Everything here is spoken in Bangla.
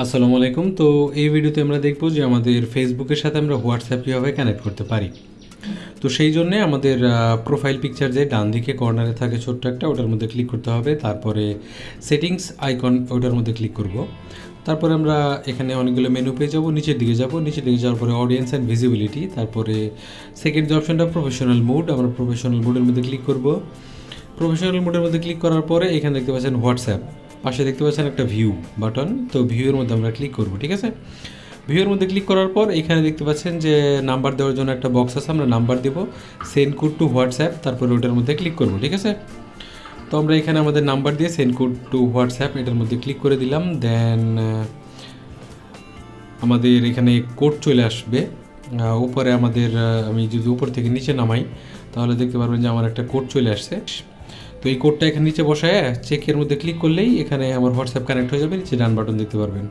আসসালামু আলাইকুম। তো এই ভিডিওতে আমরা দেখব যে আমাদের ফেসবুকের সাথে আমরা হোয়াটসঅ্যাপ কীভাবে কানেক্ট করতে পারি। তো সেই জন্যে আমাদের প্রোফাইল পিকচার যে ডান দিকে কর্নারে থাকে ছোট্ট একটা, ওটার মধ্যে ক্লিক করতে হবে। তারপরে সেটিংস আইকন, ওটার মধ্যে ক্লিক করব। তারপরে আমরা এখানে অনেকগুলো মেনু পেয়ে যাব, নিচের দিকে যাব। নিচের দিকে যাওয়ার পরে অডিয়েন্স অ্যান্ড ভিজিবিলিটি, তারপরে সেকেন্ড যে অপশনটা প্রফেশনাল মুড, আমরা প্রফেশনাল মুডের মধ্যে ক্লিক করব। প্রফেশনাল মোডের মধ্যে ক্লিক করার পরে এখানে দেখতে পাচ্ছেন হোয়াটসঅ্যাপ, পাশে দেখতে পাচ্ছেন একটা ভিউ বাটন। তো ভিউয়ের মধ্যে আমরা ক্লিক করব, ঠিক আছে। ভিউয়ের মধ্যে ক্লিক করার পর এখানে দেখতে পাচ্ছেন যে নাম্বার দেওয়ার জন্য একটা বক্স আছে, আমরা নাম্বার দেব, সেন্ড কোড টু হোয়াটসঅ্যাপ, তারপরে ওটার মধ্যে ক্লিক করব, ঠিক আছে। তো আমরা এখানে আমাদের নাম্বার দিয়ে সেন্ড কোড টু হোয়াটসঅ্যাপ এটার মধ্যে ক্লিক করে দিলাম। দেন আমাদের এখানে কোড চলে আসবে উপরে। আমাদের আমি যদি উপর থেকে নিচে নামাই তাহলে দেখতে পারবেন যে আমার একটা কোড চলে আসছে। তো এই কোডটা এখানে নিচে বসায় চেকের মধ্যে ক্লিক করলেই এখানে আমার হোয়াটসঅ্যাপ কানেক্ট হয়ে যাবে, নিচে ডান বাটন দেখতে পারবেন।